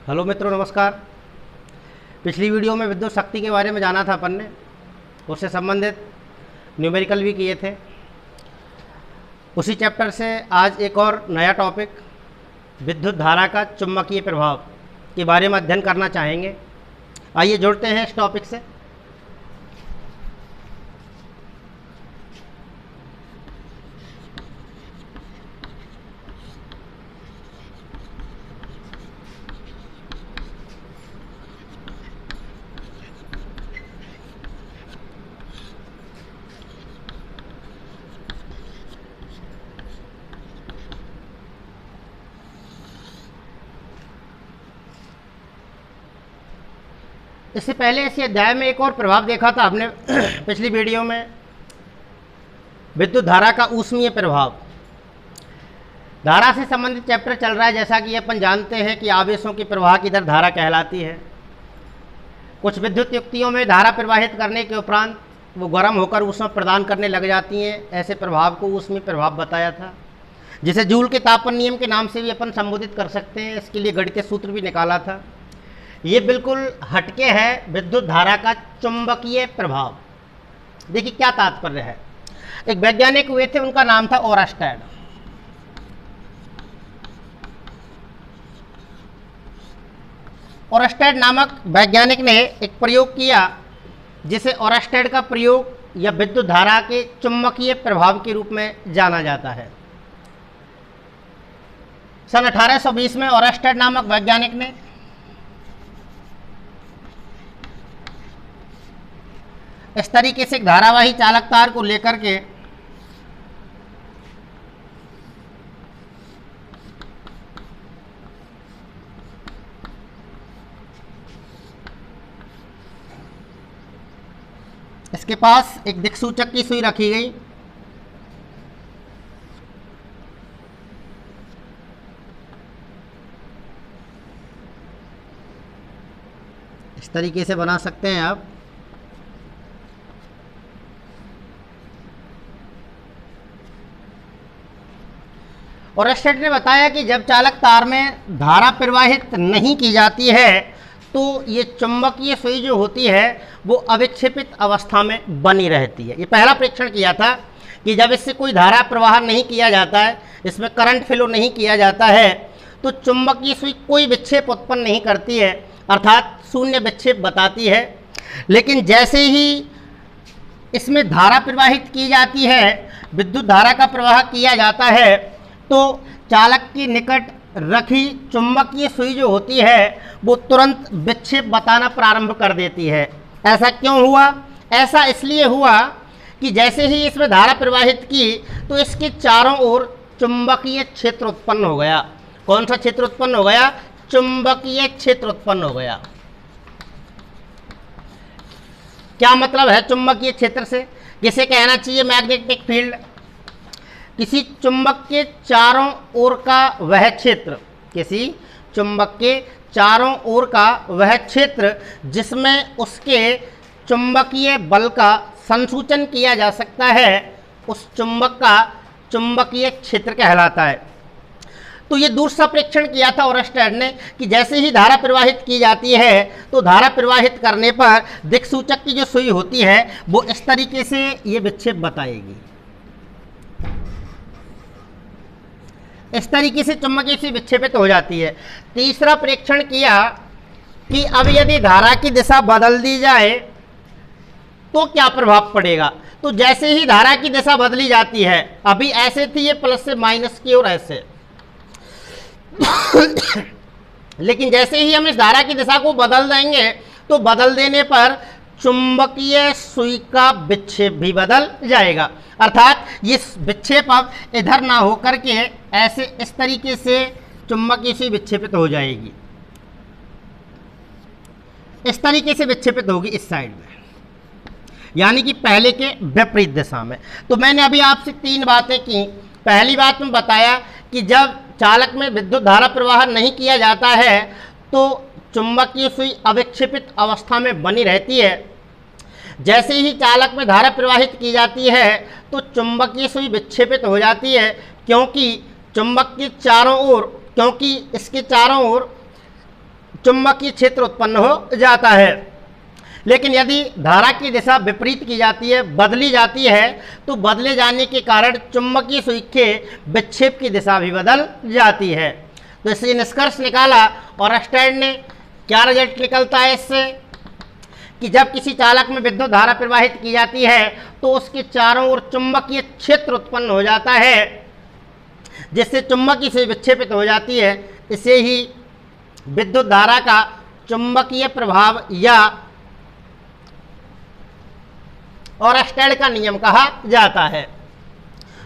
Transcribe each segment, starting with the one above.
Hello मित्रों, नमस्कार। पिछली वीडियो में विद्युत शक्ति के बारे में जाना था अपन ने, उससे संबंधित न्यूमेरिकल भी किए थे। उसी चैप्टर से आज एक और नया टॉपिक विद्युत धारा का चुंबकीय प्रभाव के बारे में अध्ययन करना चाहेंगे। आइए जुड़ते हैं इस टॉपिक से। इससे पहले इसी अध्याय में एक और प्रभाव देखा था हमने पिछली वीडियो में, विद्युत धारा का ऊष्मीय प्रभाव। धारा से संबंधित चैप्टर चल रहा है। जैसा कि अपन जानते हैं कि आवेशों की प्रवाह की दर धारा कहलाती है। कुछ विद्युत युक्तियों में धारा प्रवाहित करने के उपरांत वो गर्म होकर ऊष्मा प्रदान करने लग जाती हैं। ऐसे प्रभाव को ऊष्मीय प्रभाव बताया था, जिसे जूल के तापन नियम के नाम से भी अपन संबोधित कर सकते हैं। इसके लिए गणितीय सूत्र भी निकाला था। ये बिल्कुल हटके है विद्युत धारा का चुंबकीय प्रभाव। देखिए क्या तात्पर्य है। एक वैज्ञानिक हुए थे, उनका नाम था ओरस्टेड। ओरस्टेड नामक वैज्ञानिक ने एक प्रयोग किया, जिसे ओरस्टेड का प्रयोग या विद्युत धारा के चुंबकीय प्रभाव के रूप में जाना जाता है। सन 1820 में ओरस्टेड नामक वैज्ञानिक ने इस तरीके से एक धारावाही चालक तार को लेकर के इसके पास एक दिक्सूचक की सुई रखी गई। इस तरीके से बना सकते हैं आप। ओरस्टेड ने बताया कि जब चालक तार में धारा प्रवाहित नहीं की जाती है तो ये चुंबकीय सुई जो होती है वो अविक्षेपित अवस्था में बनी रहती है। ये पहला परीक्षण किया था कि जब इससे कोई धारा प्रवाह नहीं किया जाता है, इसमें करंट फ्लो नहीं किया जाता है, तो चुंबकीय सुई कोई विक्षेप उत्पन्न नहीं करती है, अर्थात शून्य विक्षेप बताती है। लेकिन जैसे ही इसमें धारा प्रवाहित की जाती है, विद्युत धारा का प्रवाह किया जाता है, तो चालक के निकट रखी चुंबकीय सुई जो होती है वो तुरंत विक्षेप बताना प्रारंभ कर देती है। ऐसा क्यों हुआ? ऐसा इसलिए हुआ कि जैसे ही इसमें धारा प्रवाहित की तो इसके चारों ओर चुंबकीय क्षेत्र उत्पन्न हो गया। कौन सा क्षेत्र उत्पन्न हो गया? चुंबकीय क्षेत्र उत्पन्न हो गया। क्या मतलब है चुंबकीय क्षेत्र से? जिसे कहना चाहिए मैग्नेटिक फील्ड। किसी चुंबक के चारों ओर का वह क्षेत्र, किसी चुंबक के चारों ओर का वह क्षेत्र जिसमें उसके चुंबकीय बल का संसूचन किया जा सकता है, उस चुंबक का चुंबकीय क्षेत्र कहलाता है। तो ये दूसरा परीक्षण किया था ओरस्टेड ने कि जैसे ही धारा प्रवाहित की जाती है तो धारा प्रवाहित करने पर दिक्सूचक की जो सुई होती है वो इस तरीके से ये विक्षेप बताएगी। इस तरीके से चुंबकीय सुई विक्षेपित हो जाती है। तीसरा परीक्षण किया कि अब यदि धारा की दिशा बदल दी जाए तो क्या प्रभाव पड़ेगा। तो जैसे ही धारा की दिशा बदली जाती है, अभी ऐसे थी ये प्लस से माइनस की ओर ऐसे लेकिन जैसे ही हम इस धारा की दिशा को बदल देंगे तो बदल देने पर चुंबकीय सुई का विक्षेप भी बदल जाएगा। अर्थात ये विक्षेप अब इधर ना होकर के ऐसे इस तरीके से चुंबकीय सुई विक्षेपित हो जाएगी। इस तरीके से विक्षेपित होगी इस साइड में, यानी कि पहले के विपरीत दिशा में। तो मैंने अभी आपसे तीन बातें की। पहली बात में बताया कि जब चालक में विद्युत धारा प्रवाह नहीं किया जाता है तो चुंबकीय सुई अविक्षेपित अवस्था में बनी रहती है। जैसे ही चालक में धारा प्रवाहित की जाती है तो चुंबकीय सुई विक्षेपित हो जाती है, क्योंकि चुंबक के चारों ओर, क्योंकि इसके चारों ओर चुंबकीय क्षेत्र उत्पन्न हो जाता है। लेकिन यदि धारा की दिशा विपरीत की जाती है, बदली जाती है, तो बदले जाने के कारण चुंबकीय सुई के विक्षेप की दिशा भी बदल जाती है। तो इससे निष्कर्ष निकाला ऑरस्टेड ने, क्या रिजल्ट निकलता है इससे कि जब किसी चालक में विद्युत धारा प्रवाहित की जाती है तो उसके चारों ओर चुंबकीय क्षेत्र उत्पन्न हो जाता है, जिससे चुंबकीय सुई विक्षेपित हो जाती है। इसे ही विद्युत धारा का चुंबकीय प्रभाव या ऑरस्टेड का नियम कहा जाता है।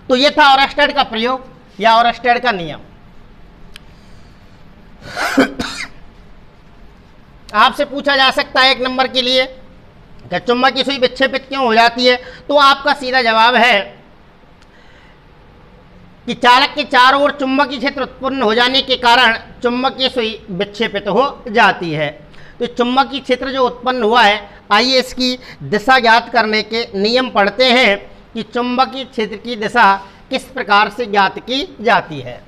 तो यह था ऑरस्टेड का प्रयोग या ऑरस्टेड का नियम। आपसे पूछा जा सकता है 1 नंबर के लिए कि चुंबकीय सुई विक्षेपित क्यों हो जाती है, तो आपका सीधा जवाब है कि चालक के चारों ओर चुंबकीय क्षेत्र उत्पन्न हो जाने के कारण चुंबकीय सुई विक्षेपित हो जाती है। तो चुंबकीय क्षेत्र जो उत्पन्न हुआ है, आइए इसकी दिशा ज्ञात करने के नियम पढ़ते हैं कि चुंबकीय क्षेत्र की दिशा किस प्रकार से ज्ञात की जाती है।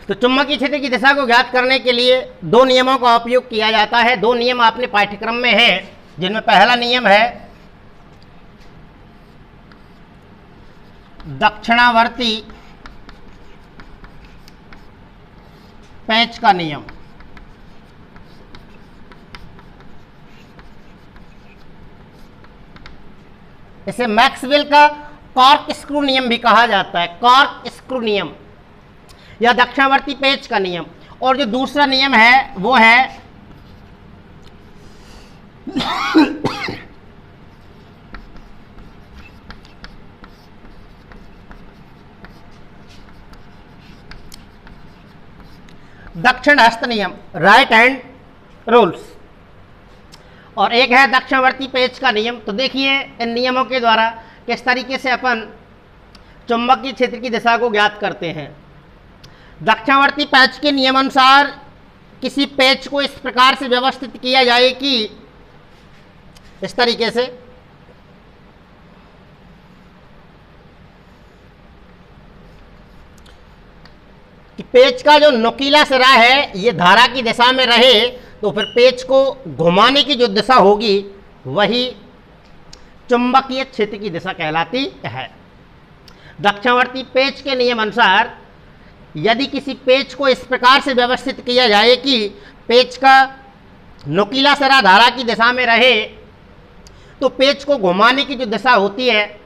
तो चुंबकीय क्षेत्र की दिशा को ज्ञात करने के लिए 2 नियमों का उपयोग किया जाता है। 2 नियम आपने पाठ्यक्रम में हैं, जिनमें पहला नियम है दक्षिणावर्ती पेंच का नियम। इसे मैक्सवेल का कॉर्क स्क्रू नियम भी कहा जाता है, कॉर्क स्क्रू नियम या दक्षिणावर्ती पेंच का नियम। और जो दूसरा नियम है वो है दक्षिण हस्त नियम, राइट हैंड रूल्स, और एक है दक्षिणावर्ती पेंच का नियम। तो देखिए इन नियमों के द्वारा किस तरीके से अपन चुंबकीय क्षेत्र की दिशा को ज्ञात करते हैं। दक्षिणावर्ती पेंच के नियमानुसार किसी पेंच को इस प्रकार से व्यवस्थित किया जाए कि इस तरीके से कि पेंच का जो नुकीला सिरा है ये धारा की दिशा में रहे, तो फिर पेंच को घुमाने की जो दिशा होगी वही चुंबकीय क्षेत्र की दिशा कहलाती है। दक्षिणावर्ती पेंच के नियम अनुसार यदि किसी पेंच को इस प्रकार से व्यवस्थित किया जाए कि पेंच का नुकीला सिरा धारा की दिशा में रहे, तो पेंच को घुमाने की जो दिशा होती है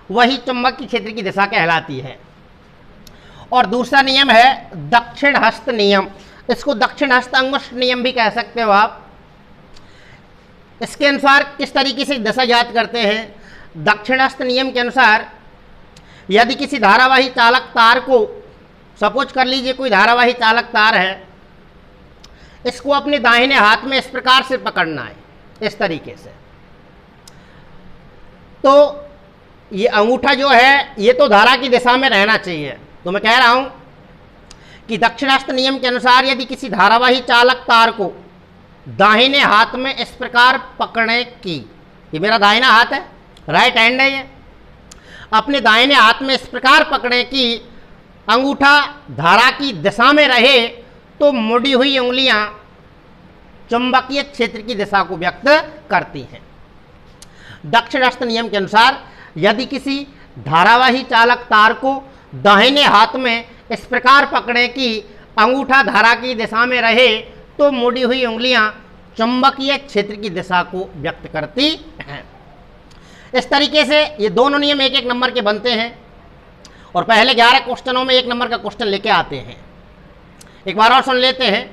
वही चुंबकीय क्षेत्र की दिशा कहलाती है। और दूसरा नियम है दक्षिण हस्त नियम, इसको दक्षिण हस्त अंगुष्ठ नियम भी कह सकते हो आप। इसके अनुसार किस तरीके से दिशा ज्ञात करते हैं। दक्षिण हस्त नियम के अनुसार यदि किसी धारावाही चालक तार को, सपोज कर लीजिए कोई धारावाही चालक तार है, इसको अपने दाहिने हाथ में इस प्रकार से पकड़ना है, इस तरीके से, तो ये अंगूठा जो है ये तो धारा की दिशा में रहना चाहिए। तो मैं कह रहा हूं कि दक्षिणावर्त नियम के अनुसार यदि किसी धारावाही चालक तार को दाहिने हाथ में इस प्रकार पकड़ने की, ये मेरा दाहिना हाथ है, राइट हैंड है, ये अपने दाहिने हाथ में इस प्रकार पकड़े कि अंगूठा धारा की दिशा में रहे, तो मुड़ी हुई उंगलियां चुंबकीय क्षेत्र की दिशा को व्यक्त करती हैं। दक्षिणावर्त नियम के अनुसार यदि किसी धारावाही चालक तार को दाहिने हाथ में इस प्रकार पकड़े कि अंगूठा धारा की दिशा में रहे, तो मुड़ी हुई उंगलियां चुंबकीय क्षेत्र की दिशा को व्यक्त करती हैं। इस तरीके से ये दोनों नियम 1-1 नंबर के बनते हैं और पहले 11 क्वेश्चनों में 1 नंबर का क्वेश्चन लेके आते हैं। एक बार और सुन लेते हैं।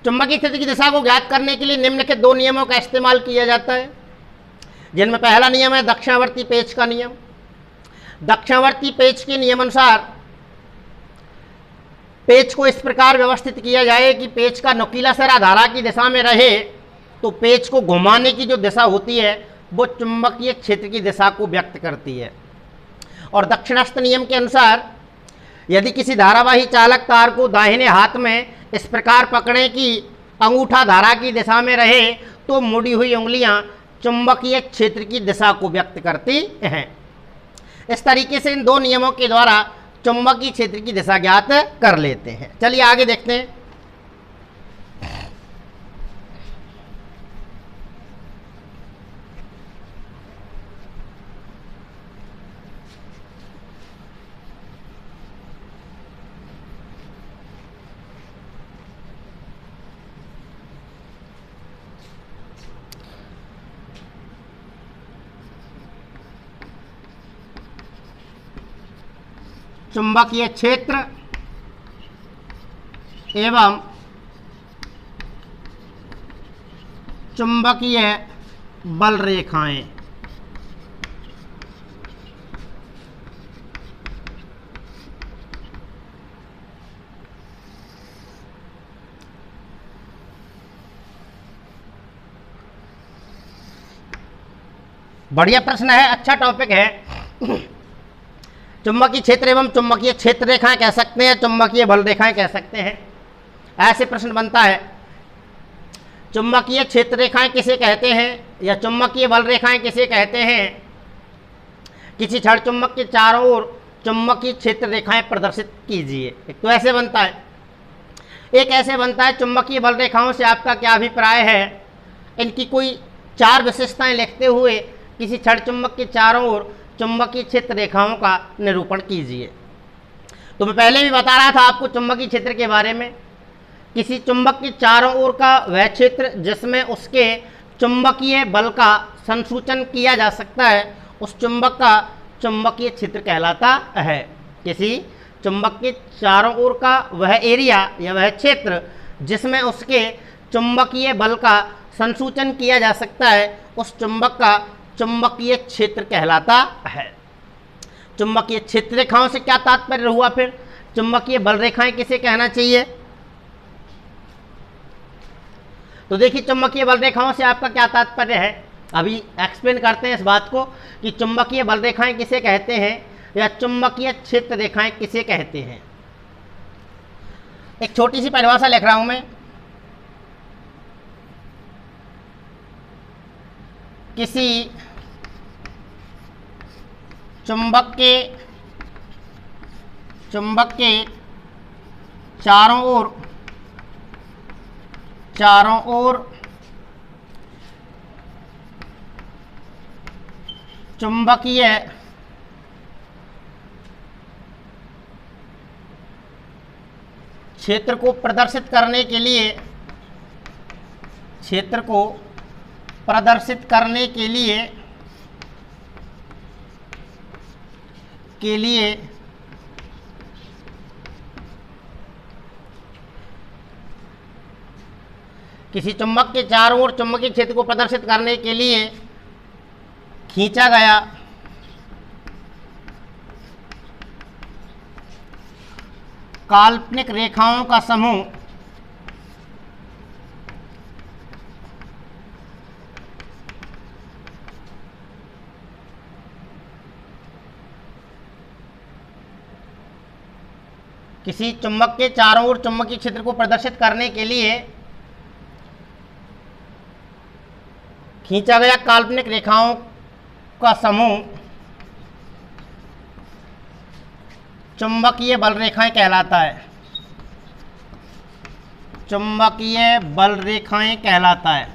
चुंबकीय क्षेत्र की दिशा को ज्ञात करने के लिए निम्नलिखित दो नियमों का इस्तेमाल किया जाता है, जिनमें पहला नियम है दक्षिणावर्ती पेच का नियम। दक्षिणावर्ती पेच के नियमानुसार पेच को इस प्रकार व्यवस्थित किया जाए कि पेच का नुकीला सिरा धारा की दिशा में रहे, तो पेच को घुमाने की जो दिशा होती है वो चुंबकीय क्षेत्र की दिशा को व्यक्त करती है। और दक्षिणास्थ नियम के अनुसार यदि किसी धारावाही चालक तार को दाहिने हाथ में इस प्रकार पकड़ें कि अंगूठा धारा की दिशा में रहे, तो मुड़ी हुई उंगलियां चुंबकीय क्षेत्र की दिशा को व्यक्त करती हैं। इस तरीके से इन दो नियमों के द्वारा चुंबकीय क्षेत्र की दिशा ज्ञात कर लेते हैं। चलिए आगे देखते हैं। चुंबकीय क्षेत्र एवं चुंबकीय बल रेखाएं। बढ़िया प्रश्न है, अच्छा टॉपिक है। चुंबकीय क्षेत्र एवं चुंबकीय क्षेत्र रेखाएं कह सकते हैं, चुंबकीय बल रेखाएं कह सकते हैं। ऐसे प्रश्न बनता है, चुंबकीय क्षेत्र रेखाएं किसे कहते हैं या चुंबकीय बल रेखाएं किसे कहते हैं? किसी छड़ चुंबक के चारों ओर चुंबकीय क्षेत्र रेखाएं प्रदर्शित कीजिए। एक तो ऐसे बनता है, एक ऐसे बनता है चुंबकीय बल रेखाओं से आपका क्या अभिप्राय है? इनकी कोई चार विशेषताएं लिखते हुए किसी छड़ चुंबक के चारों ओर चुंबकीय क्षेत्र रेखाओं का निरूपण कीजिए। तो मैं पहले भी बता रहा था आपको चुंबकीय क्षेत्र के बारे में। किसी चुंबक के चारों ओर का वह क्षेत्र जिसमें उसके चुंबकीय बल का संसूचन किया जा सकता है, उस चुंबक का चुंबकीय क्षेत्र कहलाता है। किसी चुंबक के चारों ओर का वह एरिया या वह क्षेत्र जिसमें उसके चुंबकीय बल का संसूचन किया जा सकता है, उस चुंबक का चुंबकीय क्षेत्र कहलाता है। चुंबकीय क्षेत्र रेखाओं से क्या तात्पर्य हुआ? फिर चुंबकीय बल रेखाएं किसे कहना चाहिए? तो देखिए, चुंबकीय बल रेखाओं से आपका क्या तात्पर्य है, अभी एक्सप्लेन करते हैं इस बात को कि चुंबकीय बल रेखाएं किसे कहते हैं या चुंबकीय क्षेत्र रेखाएं किसे कहते हैं। एक छोटी सी परिभाषा लिख रहा हूं मैं। किसी चुंबक के चारों ओर चुंबकीय क्षेत्र को प्रदर्शित करने के लिए किसी चुंबक के चारों ओर चुंबकीय क्षेत्र को प्रदर्शित करने के लिए खींचा गया काल्पनिक रेखाओं का समूह किसी चुंबक के चारों ओर चुंबकीय क्षेत्र को प्रदर्शित करने के लिए खींचा गया काल्पनिक रेखाओं का समूह चुंबकीय बल रेखाएं कहलाता है। चुंबकीय बल रेखाएं कहलाता है।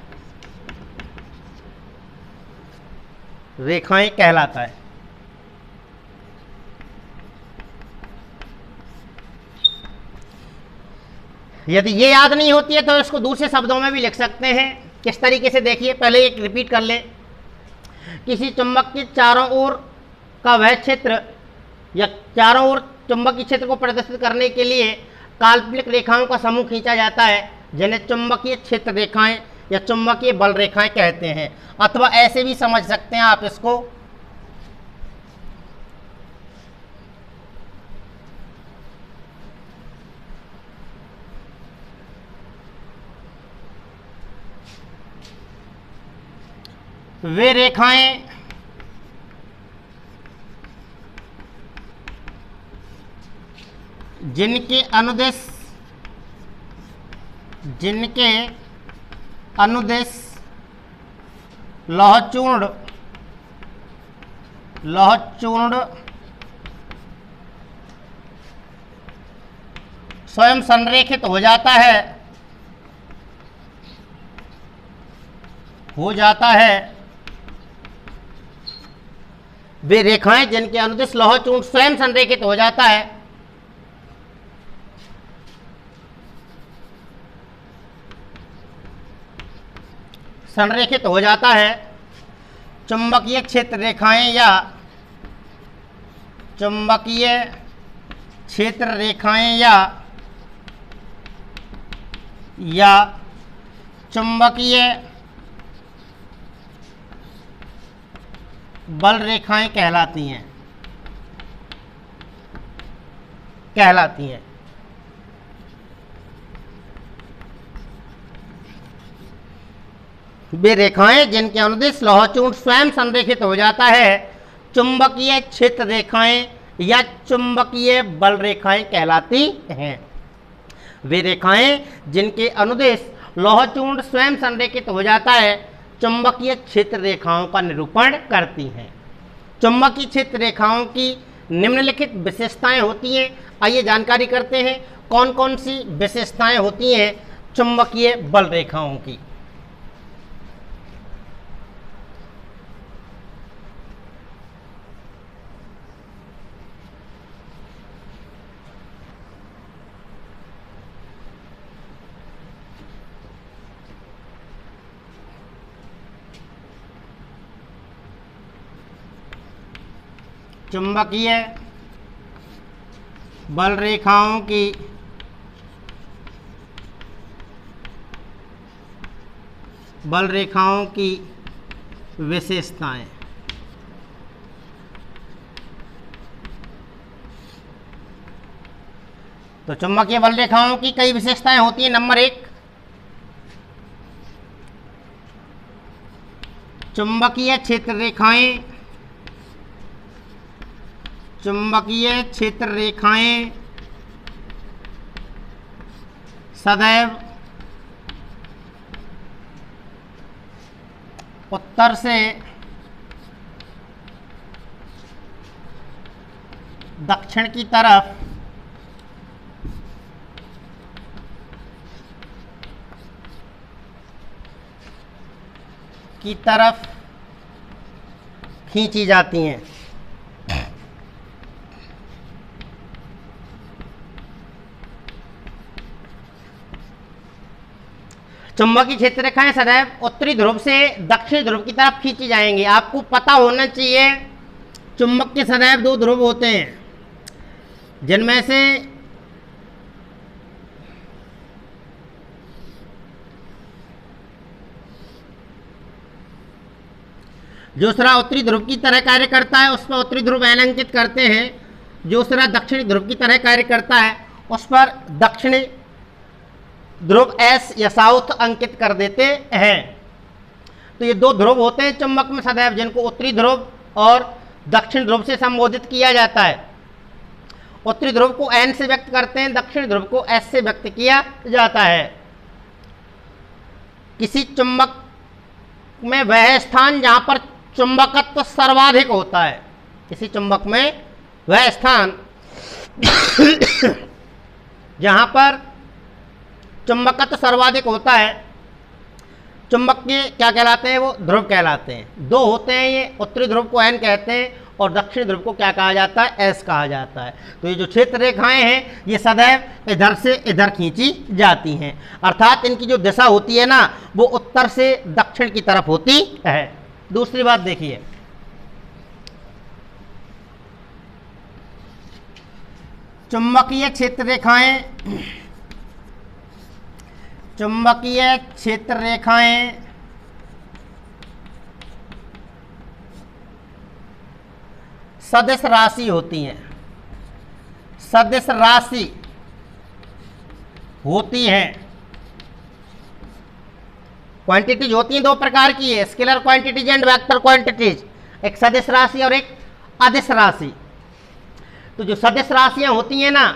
रेखाएं कहलाता है। यदि ये याद नहीं होती है तो इसको दूसरे शब्दों में भी लिख सकते हैं। किस तरीके से, देखिए, पहले एक रिपीट कर ले। किसी चुंबक के चारों ओर का वह क्षेत्र या चारों ओर चुंबकीय क्षेत्र को प्रदर्शित करने के लिए काल्पनिक रेखाओं का समूह खींचा जाता है, जिन्हें चुंबकीय क्षेत्र रेखाएं या चुंबकीय बल रेखाएं कहते हैं, अथवा ऐसे भी समझ सकते हैं आप इसको, वे रेखाएं जिनके अनुदेश लौहचूर्ण स्वयं संरेखित हो जाता है, वे रेखाएं जिनके अनुदिश लौहचूर्ण स्वयं संरेखित हो जाता है, चुंबकीय क्षेत्र रेखाएं या चुंबकीय बल रेखाएं कहलाती हैं। वे रेखाएं जिनके अनुदिश लौहचूर्ण स्वयं संरेखित हो जाता है, चुंबकीय क्षेत्र रेखाएं या चुंबकीय बल रेखाएं कहलाती हैं। वे रेखाएं जिनके अनुदेश लौहचूर्ण स्वयं संरेखित हो जाता है, चुंबकीय क्षेत्र रेखाओं का निरूपण करती हैं। चुंबकीय क्षेत्र रेखाओं की निम्नलिखित विशेषताएं होती हैं। आइए जानकारी करते हैं कौन कौन सी विशेषताएं होती हैं चुंबकीय बल रेखाओं की। चुंबकीय बल रेखाओं की विशेषताएं। तो चुंबकीय बल रेखाओं की कई विशेषताएं होती हैं। नंबर 1, चुंबकीय क्षेत्र रेखाएं सदैव उत्तर से दक्षिण की तरफ खींची जाती हैं। चुंबकीय क्षेत्र रेखाएं सदैव उत्तरी ध्रुव से दक्षिणी ध्रुव की तरफ खींची जाएंगी। आपको पता होना चाहिए चुंबक के सदैव 2 ध्रुव होते हैं, जिनमें से जो सिरा उत्तरी ध्रुव की तरह कार्य करता है उस पर उत्तरी ध्रुव N अंकित करते हैं। जो सिरा दक्षिणी ध्रुव की तरह कार्य करता है उस पर दक्षिणी ध्रुव S या साउथ अंकित कर देते हैं। तो ये 2 ध्रुव होते हैं चुंबक में सदैव, जिनको उत्तरी ध्रुव और दक्षिण ध्रुव से संबोधित किया जाता है। उत्तरी ध्रुव को N से व्यक्त करते हैं, दक्षिण ध्रुव को S से व्यक्त किया जाता है। किसी चुंबक में वह स्थान जहां पर चुंबकत्व सर्वाधिक होता है, किसी चुंबक में वह स्थान जहां पर चुंबकत्व सर्वाधिक होता है, चुंबक के क्या कहलाते हैं, वो ध्रुव कहलाते हैं। 2 होते हैं ये, उत्तरी ध्रुव को N कहते हैं और दक्षिणी ध्रुव को क्या कहा जाता है, S कहा जाता है। तो ये जो क्षेत्र रेखाएं हैं ये सदैव इधर से इधर खींची जाती हैं, अर्थात इनकी जो दिशा होती है ना वो उत्तर से दक्षिण की तरफ होती है। दूसरी बात देखिए, चुंबकीय क्षेत्र चुंबकीय क्षेत्र रेखाएं सदिश राशि होती हैं, सदिश राशि होती हैं। क्वांटिटीज होती हैं दो प्रकार की है, scalar quantities and vector quantities, एक सदिश राशि और एक अदिश राशि। तो जो सदिश राशियां होती हैं ना,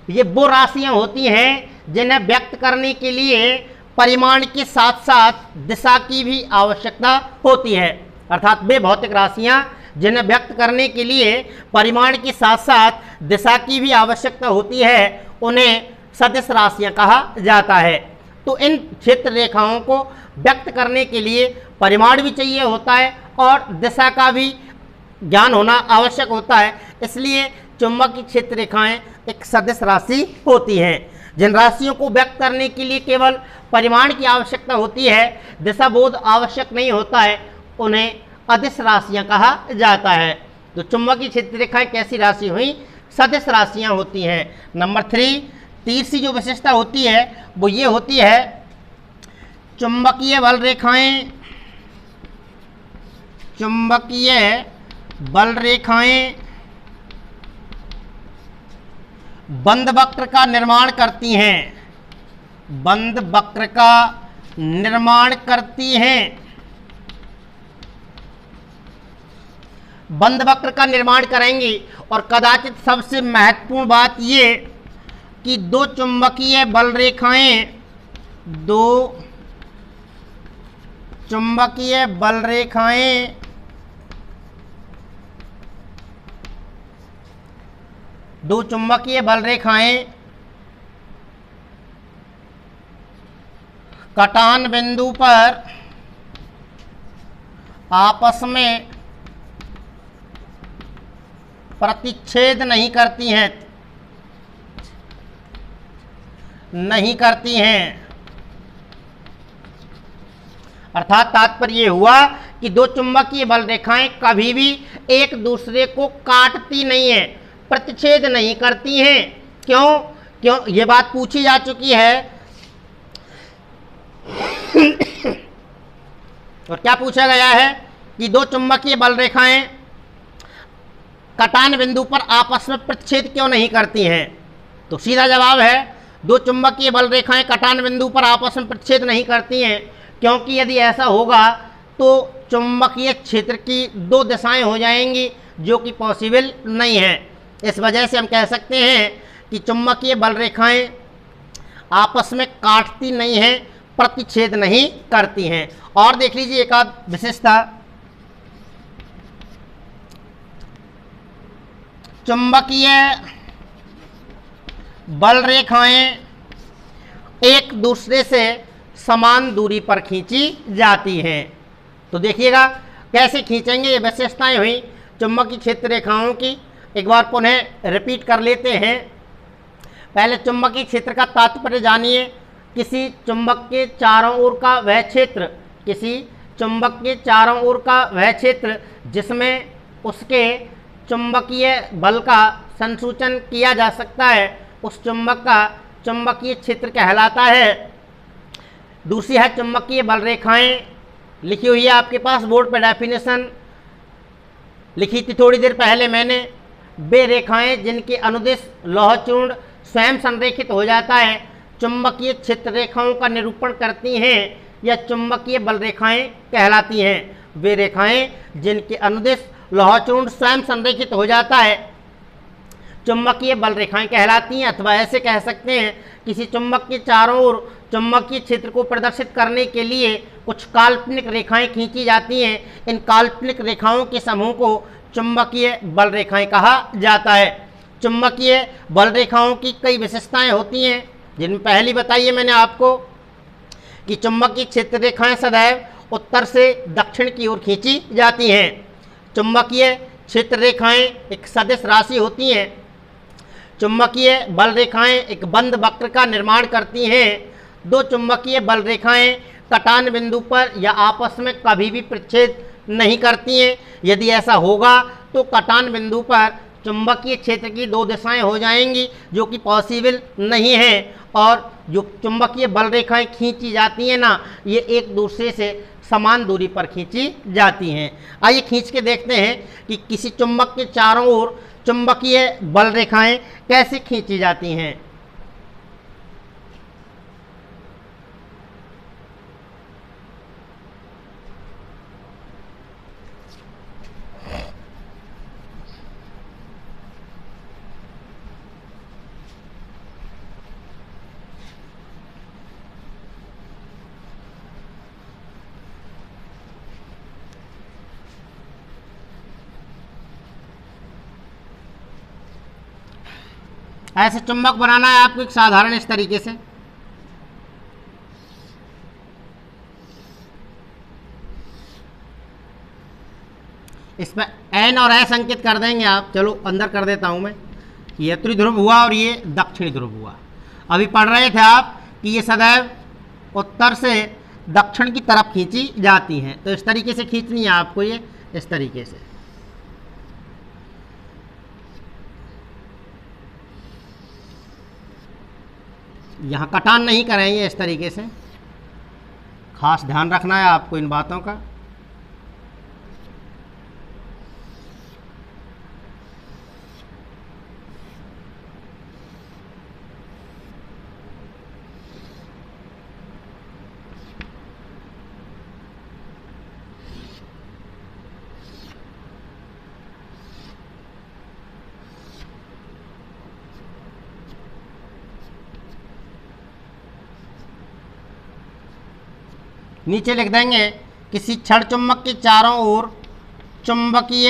ये वो राशियां होती हैं जिन्हें व्यक्त करने के लिए परिमाण के साथ साथ दिशा की भी आवश्यकता होती है। अर्थात वे भौतिक राशियां जिन्हें व्यक्त करने के लिए परिमाण के साथ साथ दिशा की भी आवश्यकता होती है, उन्हें सदिश राशियां कहा जाता है। तो इन क्षेत्र रेखाओं को व्यक्त करने के लिए परिमाण भी चाहिए होता है और दिशा का भी ज्ञान होना आवश्यक होता है, इसलिए चुंबकीय क्षेत्र रेखाएं एक सदिश राशि होती हैं। जिन राशियों को व्यक्त करने के लिए केवल परिमाण की आवश्यकता होती है, दिशा बोध आवश्यक नहीं होता है, उन्हें अदिश राशियां कहा जाता है। तो चुंबकीय क्षेत्र रेखाएं कैसी राशि हुई? सदिश राशियां होती हैं। नंबर 3, तीसरी जो विशेषता होती है वो ये होती है, चुंबकीय बल रेखाएं, चुंबकीय बल रेखाएं बंद वक्र का निर्माण करती हैं, बंद वक्र का निर्माण करती हैं। बंद वक्र का निर्माण करेंगी और कदाचित सबसे महत्वपूर्ण बात ये कि दो चुंबकीय बल रेखाएं, दो चुंबकीय बल रेखाएं दो चुंबकीय बल रेखाएं कटान बिंदु पर आपस में प्रतिच्छेद नहीं करती हैं, नहीं करती हैं। अर्थात तात्पर्य ये हुआ कि दो चुंबकीय बल रेखाएं कभी भी एक दूसरे को काटती नहीं है, प्रतिच्छेद नहीं करती हैं। क्यों ये बात पूछी जा चुकी है। और क्या पूछा गया है कि दो चुंबकीय बल रेखाएं कटान बिंदु पर आपस में प्रतिच्छेद क्यों नहीं करती हैं? तो सीधा जवाब है, दो चुंबकीय बल रेखाएं कटान बिंदु पर आपस में प्रतिच्छेद नहीं करती हैं क्योंकि यदि ऐसा होगा तो चुंबकीय क्षेत्र की दो दिशाएं हो जाएंगी, जो कि पॉसिबल नहीं है। इस वजह से हम कह सकते हैं कि चुंबकीय बल रेखाएं आपस में काटती नहीं हैं, प्रतिच्छेद नहीं करती हैं। और देख लीजिए एक आध विशेषता, चुंबकीय बल रेखाएं एक दूसरे से समान दूरी पर खींची जाती हैं। तो देखिएगा कैसे खींचेंगे, ये विशेषताएं हुई चुंबकीय क्षेत्र रेखाओं की। एक बार पुनः रिपीट कर लेते हैं। पहले चुंबकीय क्षेत्र का तात्पर्य जानिए, किसी चुंबक के चारों ओर का वह क्षेत्र, किसी चुंबक के चारों ओर का वह क्षेत्र जिसमें उसके चुंबकीय बल का संसूचन किया जा सकता है, उस चुंबक का चुंबकीय क्षेत्र कहलाता है। दूसरी है चुंबकीय बल रेखाएं, लिखी हुई है आपके पास बोर्ड पर, डेफिनेशन लिखी थी थोड़ी देर पहले मैंने। वे रेखाएं जिनके अनुदिश लौह चूर्ण स्वयं संरेखित हो जाता है चुंबकीय क्षेत्र रेखाओं का निरूपण करती हैं या चुंबकीय बल रेखाएं कहलाती हैं। वे रेखाएं जिनके अनुदिश लौह चूर्ण स्वयं संरेखित हो जाता है चुंबकीय बल रेखाएं कहलाती हैं। अथवा ऐसे कह सकते हैं, किसी चुंबक के चारों ओर चुंबकीय क्षेत्र को प्रदर्शित करने के लिए कुछ काल्पनिक रेखाएं खींची जाती हैं। इन काल्पनिक रेखाओं के समूह को चुंबकीय बल रेखाएं कहा जाता है। चुंबकीय बल रेखाओं की कई विशेषताएं होती हैं, जिनमें पहली बताइए मैंने आपको कि चुंबकीय क्षेत्र रेखाएं सदैव उत्तर से दक्षिण की ओर खींची जाती हैं। चुंबकीय क्षेत्र रेखाएं एक सदिश राशि होती हैं। चुंबकीय बल रेखाएं एक बंद वक्र का निर्माण करती हैं। दो चुंबकीय बल रेखाएं कटान बिंदु पर या आपस में कभी भी प्रतिच्छेद नहीं करती हैं। यदि ऐसा होगा तो कटान बिंदु पर चुंबकीय क्षेत्र की दो दिशाएं हो जाएंगी जो कि पॉसिबल नहीं है, और जो चुंबकीय बल रेखाएं खींची जाती हैं ना, ये एक दूसरे से समान दूरी पर खींची जाती हैं। आइए खींच के देखते हैं कि किसी चुंबक के चारों ओर चुंबकीय बल रेखाएं कैसे खींची जाती हैं। ऐसे चुंबक बनाना है आपको एक साधारण इस तरीके से। इसमें एन और एस अंकित कर देंगे आप। चलो अंदर कर देता हूं मैं। ये उत्तरी ध्रुव हुआ और ये दक्षिणी ध्रुव हुआ। अभी पढ़ रहे थे आप कि ये सदैव उत्तर से दक्षिण की तरफ खींची जाती हैं, तो इस तरीके से खींचनी है आपको, ये इस तरीके से। यहाँ कटान नहीं करेंगे, इस तरीके से खास ध्यान रखना है आपको इन बातों का। नीचे लिख देंगे किसी क्षण चुंबक के चारों ओर चुंबकीय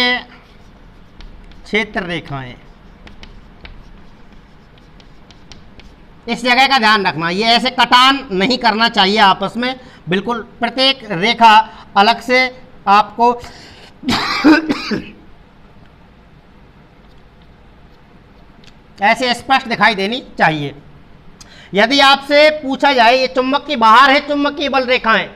क्षेत्र रेखाएं। इस जगह का ध्यान रखना, ये ऐसे कटान नहीं करना चाहिए आपस में, बिल्कुल प्रत्येक रेखा अलग से आपको ऐसे स्पष्ट दिखाई देनी चाहिए। यदि आपसे पूछा जाए ये चुंबक के बाहर है चुंबकीय बल रेखाएं,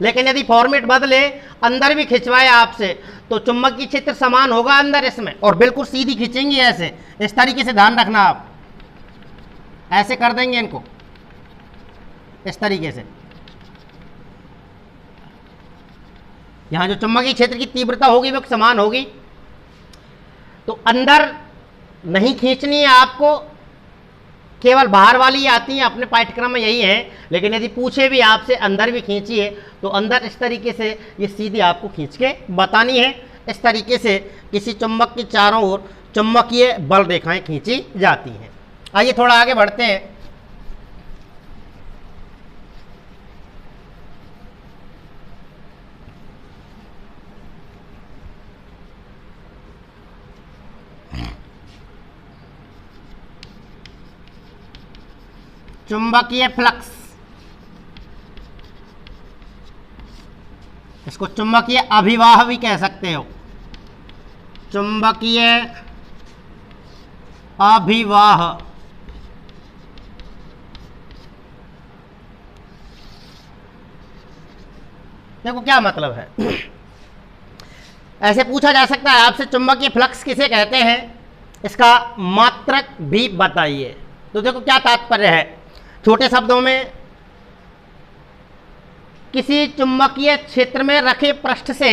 लेकिन यदि फॉर्मेट बदले अंदर भी खिंचवाए आपसे, तो चुंबकीय क्षेत्र समान होगा अंदर इसमें, और बिल्कुल सीधी खींचेंगे ऐसे, इस तरीके से ध्यान रखना आप। ऐसे कर देंगे इनको इस तरीके से। यहां जो चुंबकीय क्षेत्र की तीव्रता होगी वो समान होगी, तो अंदर नहीं खींचनी है आपको, केवल बाहर वाली आती हैं, अपने पाठ्यक्रम में यही है। लेकिन यदि पूछे भी आपसे अंदर भी खींचिए, तो अंदर इस तरीके से ये सीधी आपको खींच के बतानी है। इस तरीके से किसी चुंबक के चारों ओर चुंबकीय बल रेखाएं खींची जाती हैं। आइए थोड़ा आगे बढ़ते हैं। चुंबकीय फ्लक्स, इसको चुंबकीय अभिवाह भी कह सकते हो। चुंबकीय अभिवाह, देखो क्या मतलब है। ऐसे पूछा जा सकता है आपसे चुंबकीय फ्लक्स किसे कहते हैं, इसका मात्रक भी बताइए। तो देखो क्या तात्पर्य है, छोटे शब्दों में किसी चुंबकीय क्षेत्र में रखे पृष्ठ से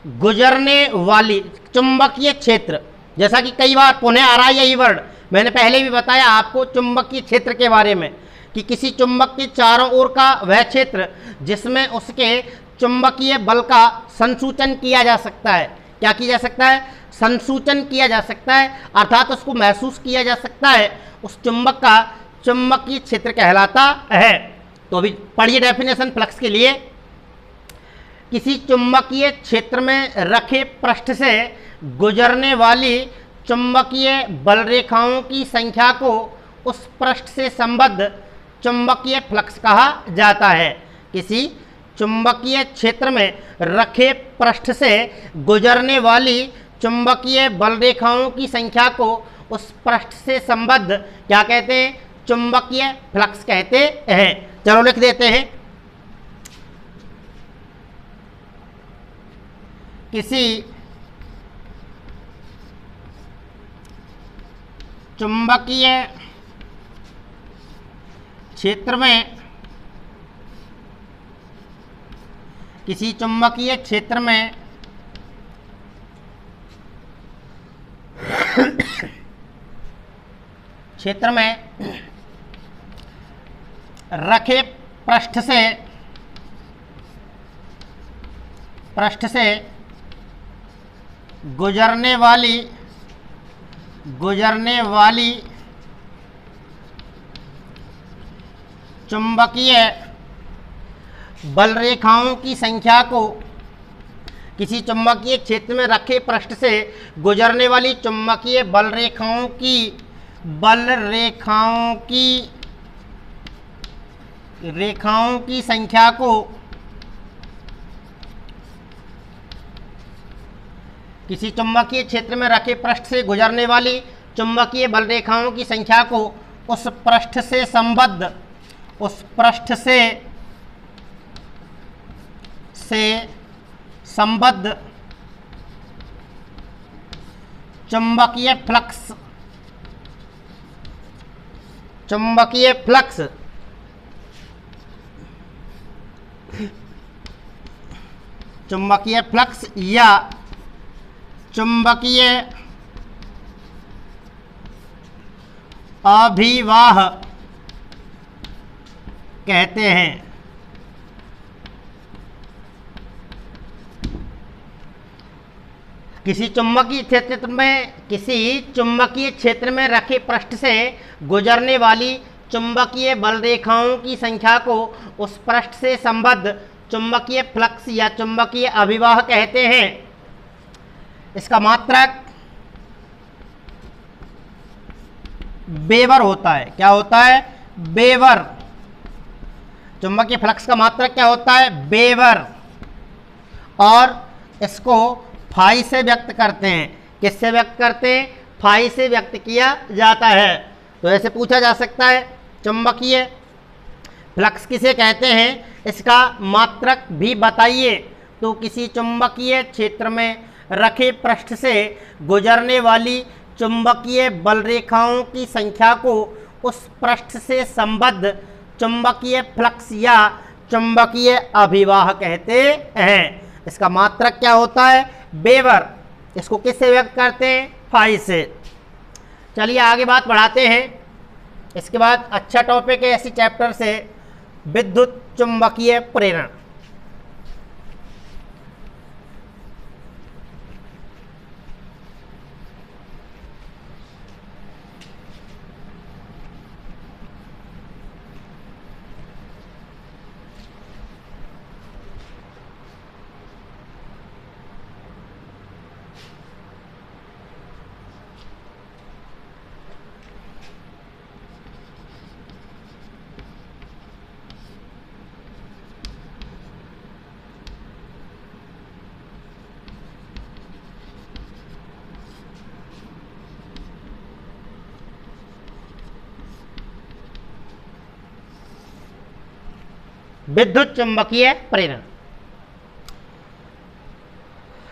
गुजरने वाली चुंबकीय क्षेत्र, जैसा कि कई बार पुनः आ रहा है यही वर्ड, मैंने पहले भी बताया आपको चुंबकीय क्षेत्र के बारे में, कि किसी चुंबक के चारों ओर का वह क्षेत्र जिसमें उसके चुंबकीय बल का संसूचन किया जा सकता है। क्या किया जा सकता है? संसूचन किया जा सकता है, अर्थात उसको महसूस किया जा सकता है, उस चुंबक का चुंबकीय क्षेत्र कहलाता है। तो अभी पढ़िए डेफिनेशन फ्लक्स के लिए। किसी चुंबकीय क्षेत्र में रखे पृष्ठ से गुजरने वाली चुंबकीय बल रेखाओं की संख्या को उस पृष्ठ से संबद्ध चुंबकीय फ्लक्स कहा जाता है। किसी चुंबकीय क्षेत्र में रखे पृष्ठ से गुजरने वाली चुंबकीय बल रेखाओं की संख्या को उस पृष्ठ से संबद्ध क्या कहते हैं? चुंबकीय फ्लक्स कहते हैं। चलो लिख देते हैं, किसी चुंबकीय क्षेत्र में, किसी चुंबकीय क्षेत्र में रखे पृष्ठ से गुजरने वाली चुंबकीय बल रेखाओं की संख्या को, किसी चुंबकीय क्षेत्र में रखे पृष्ठ से गुजरने वाली चुंबकीय बल रेखाओं की संख्या को, किसी चुंबकीय क्षेत्र में रखे पृष्ठ से गुजरने वाली चुंबकीय बल रेखाओं की संख्या को उस पृष्ठ से संबद्ध चुंबकीय फ्लक्स या चुंबकीय अभिवाह कहते हैं। किसी चुंबकीय क्षेत्र में रखे पृष्ठ से गुजरने वाली चुंबकीय बल रेखाओं की संख्या को उस पृष्ठ से संबद्ध चुंबकीय फ्लक्स या चुंबकीय अभिवाह कहते हैं। इसका मात्रक वेबर होता है। क्या होता है? वेबर। चुंबकीय फ्लक्स का मात्रक क्या होता है? वेबर। और इसको फाई से व्यक्त करते हैं। किससे व्यक्त करते हैं? फाई से व्यक्त किया जाता है। तो ऐसे पूछा जा सकता है चुंबकीय फ्लक्स किसे कहते हैं, इसका मात्रक भी बताइए। तो किसी चुंबकीय क्षेत्र में रखे पृष्ठ से गुजरने वाली चुंबकीय बल रेखाओं की संख्या को उस पृष्ठ से संबद्ध चुंबकीय फ्लक्स या चुंबकीय अभिवाह कहते हैं। इसका मात्रक क्या होता है? वेबर। इसको किससे व्यक्त करते हैं? फाई से। चलिए आगे बात बढ़ाते हैं। इसके बाद अच्छा टॉपिक है इसी चैप्टर से, विद्युत चुंबकीय प्रेरण। विद्युत चुंबकीय प्रेरण।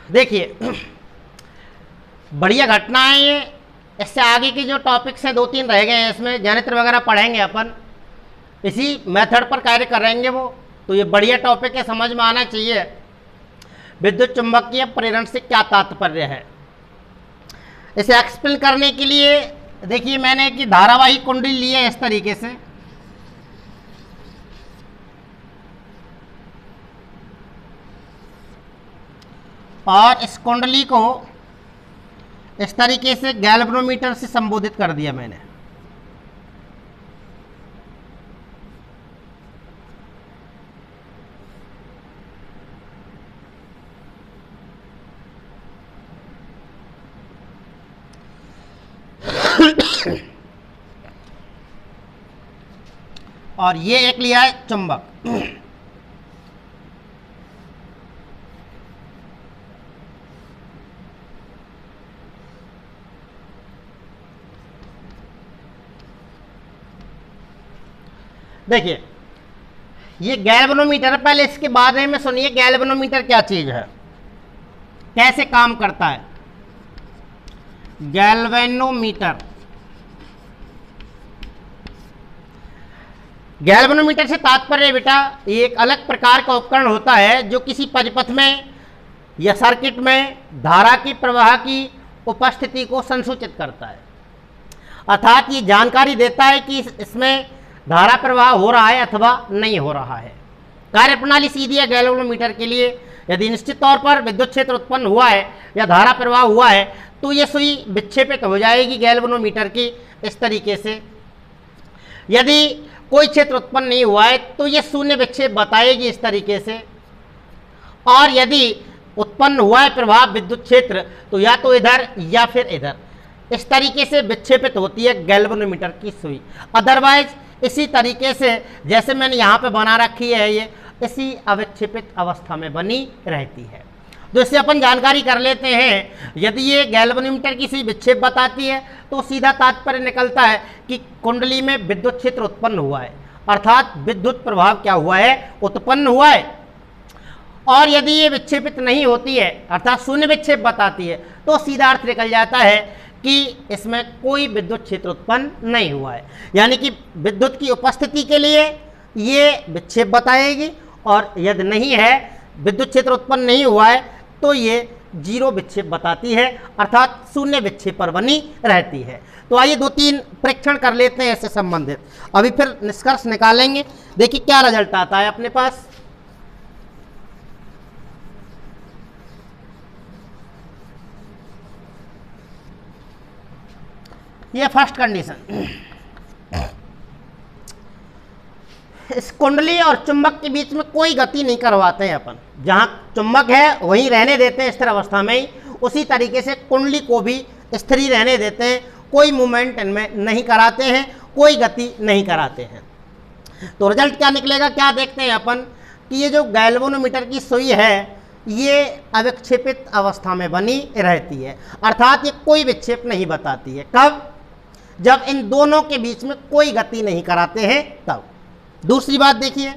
देखिए बढ़िया घटना है ये। इससे आगे के जो टॉपिक्स हैं 2-3 रह गए हैं, इसमें जनित्र वगैरह पढ़ेंगे अपन, इसी मेथड पर कार्य करेंगे वो। तो ये बढ़िया टॉपिक है, समझ में आना चाहिए। विद्युत चुंबकीय प्रेरण से क्या तात्पर्य है, इसे एक्सप्लेन करने के लिए देखिए मैंने एक धारावाही कुंडली ली है इस तरीके से। और इस कुंडली को इस तरीके से गैल्वेनोमीटर से संबोधित कर दिया मैंने। और ये एक लिया है चुंबक। देखिए ये गैल्वेनोमीटर, पहले इसके बारे में सुनिए गैल्वेनोमीटर क्या चीज है, कैसे काम करता है। गैल्वेनोमीटर गैल्वेनोमीटर से तात्पर्य बेटा ये एक अलग प्रकार का उपकरण होता है जो किसी परिपथ में या सर्किट में धारा की प्रवाह की उपस्थिति को संसूचित करता है। अर्थात ये जानकारी देता है कि इसमें धारा प्रवाह हो रहा है अथवा नहीं हो रहा है। कार्यप्रणाली सीधी है गैल्वेनोमीटर के लिए। यदि निश्चित तौर पर विद्युत क्षेत्र उत्पन्न हुआ है या धारा प्रवाह हुआ है तो ये सुई विक्षेपित हो जाएगी गैल्वेनोमीटर की इस तरीके से। यदि कोई क्षेत्र उत्पन्न नहीं हुआ है तो ये शून्य विक्षेप बताएगी इस तरीके से। और यदि उत्पन्न हुआ है प्रभाव विद्युत क्षेत्र तो या तो इधर या फिर इधर इस तरीके से विक्षेपित होती है गैल्वेनोमीटर की सुई। अदरवाइज इसी तरीके से जैसे मैंने यहाँ पे बना रखी है ये इसी अविक्षेपित अवस्था में बनी रहती है। तो इससे अपन जानकारी कर लेते हैं। यदि ये गैल्वेनोमीटर की सुई विक्षेप बताती है तो सीधा तात्पर्य निकलता है कि कुंडली में विद्युत क्षेत्र उत्पन्न हुआ है, अर्थात विद्युत प्रभाव क्या हुआ है, उत्पन्न हुआ है। और यदि ये विक्षेपित नहीं होती है अर्थात शून्य विक्षेप बताती है तो सीधा अर्थ निकल जाता है कि इसमें कोई विद्युत क्षेत्र उत्पन्न नहीं हुआ है। यानी कि विद्युत की उपस्थिति के लिए ये विक्षेप बताएगी और यदि नहीं है, विद्युत क्षेत्र उत्पन्न नहीं हुआ है तो ये जीरो विक्षेप बताती है, अर्थात शून्य विक्षेप पर बनी रहती है। तो आइए 2-3 परीक्षण कर लेते हैं इससे संबंधित, अभी फिर निष्कर्ष निकालेंगे। देखिए क्या रिजल्ट आता है अपने पास। ये फर्स्ट कंडीशन, इस कुंडली और चुंबक के बीच में कोई गति नहीं करवाते हैं अपन। जहां चुंबक है वहीं रहने देते हैं स्थिर अवस्था में ही, उसी तरीके से कुंडली को भी स्थिर ही रहने देते हैं, कोई मूवमेंट इनमें नहीं कराते हैं, कोई गति नहीं कराते हैं। तो रिजल्ट क्या निकलेगा, क्या देखते हैं अपन कि ये जो गैल्वेनोमीटर की सुई है ये अविक्षेपित अवस्था में बनी रहती है, अर्थात ये कोई विक्षेप नहीं बताती है। कब? जब इन दोनों के बीच में कोई गति नहीं कराते हैं तब। दूसरी बात देखिए,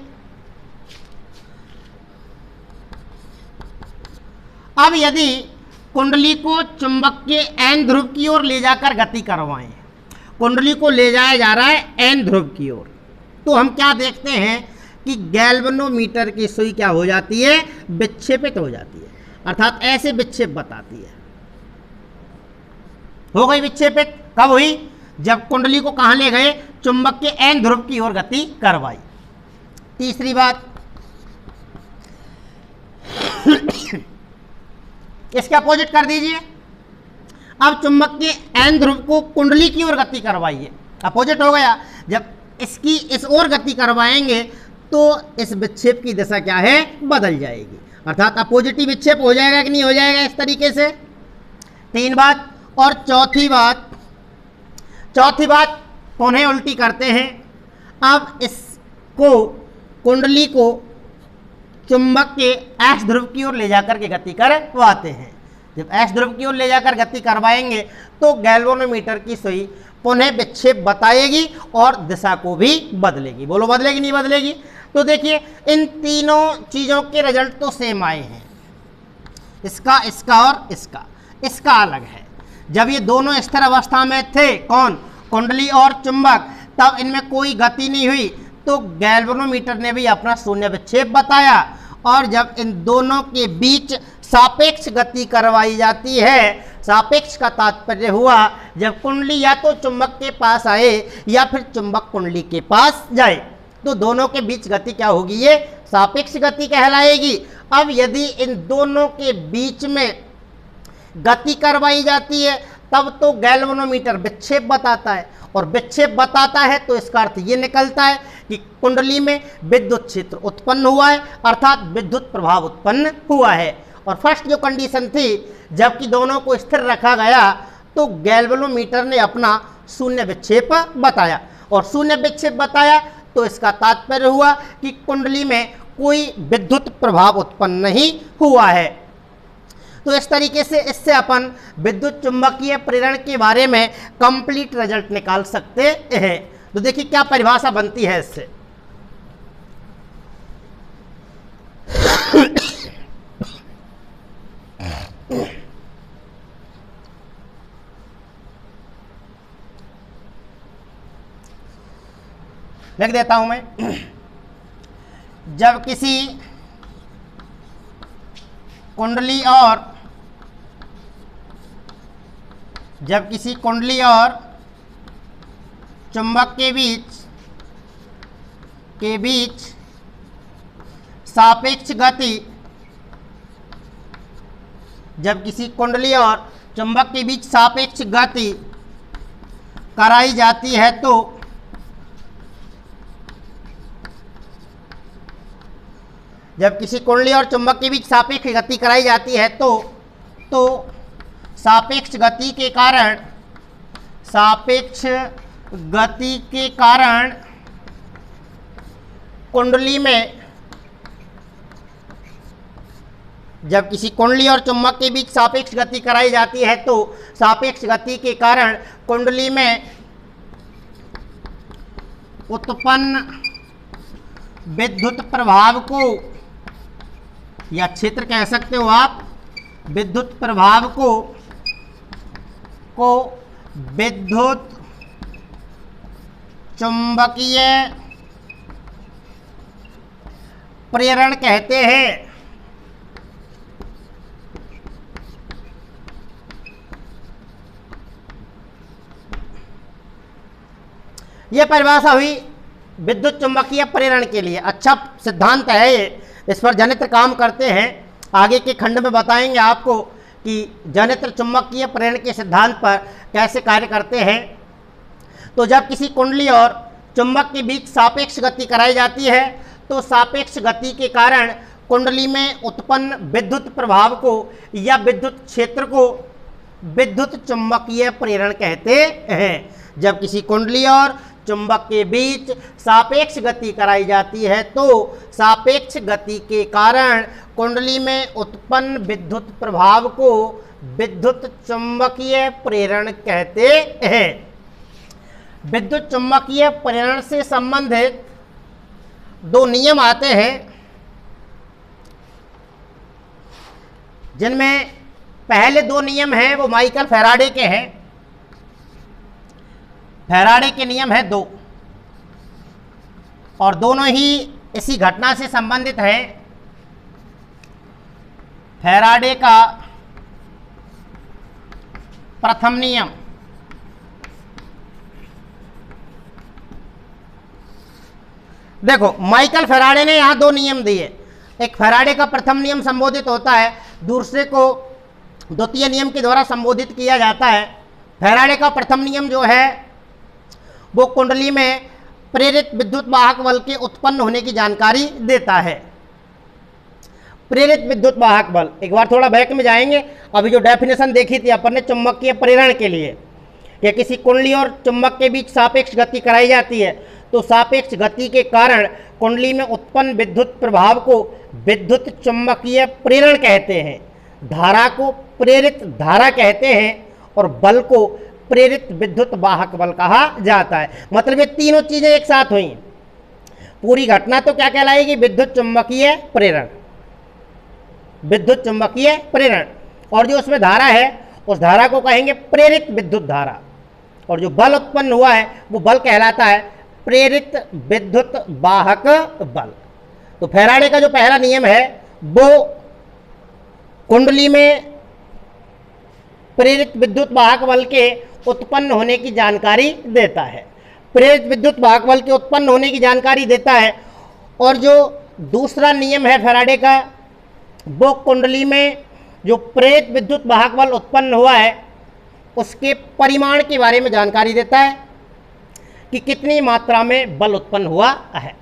अब यदि कुंडली को चुंबक के एन ध्रुव की ओर ले जाकर गति करवाएं, कुंडली को ले जाया जा रहा है एन ध्रुव की ओर, तो हम क्या देखते हैं कि गैल्वेनोमीटर की सुई क्या हो जाती है, विक्षेपित हो जाती है, अर्थात ऐसे विक्षेप बताती है। हो गई विक्षेपित। कब हुई? जब कुंडली को कहां ले गए, चुंबक के एन ध्रुव की ओर गति करवाई। तीसरी बात, इसके अपोजिट कर दीजिए। अब चुंबक के एन ध्रुव को कुंडली की ओर गति करवाइए, अपोजिट हो गया। जब इसकी इस ओर गति करवाएंगे तो इस विक्षेप की दिशा क्या है, बदल जाएगी, अर्थात अपोजिटिव विक्षेप हो जाएगा कि नहीं हो जाएगा इस तरीके से। 3 बात। और चौथी बात पुनः उल्टी करते हैं। अब इसको कुंडली को चुंबक के एस ध्रुव की ओर ले जाकर के गति करवाते हैं। जब एस ध्रुव की ओर ले जाकर गति करवाएंगे तो गैल्वेनोमीटर की सुई पुनः विक्षेप बताएगी और दिशा को भी बदलेगी। बोलो बदलेगी नहीं बदलेगी? तो देखिए इन तीनों चीज़ों के रिजल्ट तो सेम आए हैं, इसका, इसका और इसका अलग है। जब ये दोनों स्थिर अवस्था में थे, कौन, कुंडली और चुंबक, तब इनमें कोई गति नहीं हुई तो गैल्वेनोमीटर ने भी अपना शून्य विक्षेप बताया। और जब इन दोनों के बीच सापेक्ष गति करवाई जाती है, सापेक्ष का तात्पर्य हुआ जब कुंडली या तो चुंबक के पास आए या फिर चुंबक कुंडली के पास जाए, तो दोनों के बीच गति क्या होगी, ये सापेक्ष गति कहलाएगी। अब यदि इन दोनों के बीच में गति करवाई जाती है तब तो गैल्वेनोमीटर विक्षेप बताता है, और विक्षेप बताता है तो इसका अर्थ ये निकलता है कि कुंडली में विद्युत क्षेत्र उत्पन्न हुआ है, अर्थात विद्युत प्रभाव उत्पन्न हुआ है। और फर्स्ट जो कंडीशन थी, जबकि दोनों को स्थिर रखा गया तो गैल्वेनोमीटर ने अपना शून्य विक्षेप बताया, और शून्य विक्षेप बताया तो इसका तात्पर्य हुआ कि कुंडली में कोई विद्युत प्रभाव उत्पन्न नहीं हुआ है। तो इस तरीके से इससे अपन विद्युत चुंबकीय प्रेरण के बारे में कंप्लीट रिजल्ट निकाल सकते हैं। तो देखिए क्या परिभाषा बनती है इससे। लिख देता हूं मैं। जब किसी कुंडली और चुंबक के बीच सापेक्ष गति, जब किसी कुंडली और चुंबक के बीच सापेक्ष गति कराई जाती है तो जब किसी कुंडली और चुंबक के बीच सापेक्ष गति कराई जाती है तो सापेक्ष गति के कारण कुंडली में, जब किसी कुंडली और चुंबक के बीच सापेक्ष गति कराई जाती है तो सापेक्ष गति के कारण कुंडली में उत्पन्न विद्युत प्रभाव को, या क्षेत्र कह सकते हो आप, विद्युत प्रभाव को विद्युत चुंबकीय प्रेरण कहते हैं। यह परिभाषा हुई विद्युत चुंबकीय प्रेरण के लिए। अच्छा सिद्धांत है ये, इस पर जनित्र काम करते हैं। आगे के खंड में बताएंगे आपको कि जनित्र चुंबकीय प्रेरण के सिद्धांत पर कैसे कार्य करते हैं। तो जब किसी कुंडली और चुंबक के बीच सापेक्ष गति कराई जाती है तो सापेक्ष गति के कारण कुंडली में उत्पन्न विद्युत प्रभाव को या विद्युत क्षेत्र को विद्युत चुंबकीय प्रेरण कहते हैं। जब किसी कुंडली और चुंबक के बीच सापेक्ष गति कराई जाती है तो सापेक्ष गति के कारण कुंडली में उत्पन्न विद्युत प्रभाव को विद्युत चुंबकीय प्रेरण कहते हैं। विद्युत चुंबकीय प्रेरण से संबंधित दो नियम आते हैं, जिनमें पहले दो नियम हैं वो माइकल फैराडे के हैं। फैराडे के नियम है दो, और दोनों ही इसी घटना से संबंधित हैं। फैराडे का प्रथम नियम, देखो माइकल फैराडे ने यहां दो नियम दिए। एक फैराडे का प्रथम नियम संबोधित होता है, दूसरे को द्वितीय नियम के द्वारा संबोधित किया जाता है। फैराडे का प्रथम नियम जो है वो कुंडली में प्रेरित विद्युत वाहक बल के उत्पन्न होने की जानकारी देता है। प्रेरित विद्युत वाहक बल, एक बार थोड़ा बैक में जाएंगे। अभी जो डेफिनेशन देखी थी अपन ने चुंबकीय प्रेरण के लिए, कि किसी कुंडली और चुंबक के बीच सापेक्ष गति कराई जाती है तो सापेक्ष गति के कारण कुंडली में उत्पन्न विद्युत प्रभाव को विद्युत चुंबकीय प्रेरण कहते हैं। धारा को प्रेरित धारा कहते हैं और बल को प्रेरित विद्युत वाहक बल कहा जाता है। मतलब ये तीनों चीजें एक साथ हुई। पूरी घटना तो क्या कहलाएगी? विद्युत चुंबकीय प्रेरण, विद्युत चुंबकीय प्रेरण। और जो उसमें धारा है उस धारा को कहेंगे प्रेरित विद्युत धारा, और जो बल उत्पन्न हुआ है वो बल कहलाता है प्रेरित विद्युत वाहक बल। तो फैराडे का जो पहला नियम है वो कुंडली में प्रेरित विद्युत वाहक बल के उत्पन्न होने की जानकारी देता है, प्रेरित विद्युत वाहक बल के उत्पन्न होने की जानकारी देता है। और जो दूसरा नियम है फैराडे का, वो कुंडली में जो प्रेरित विद्युत वाहक बल उत्पन्न हुआ है उसके परिमाण के बारे में जानकारी देता है कि कितनी मात्रा में बल उत्पन्न हुआ है।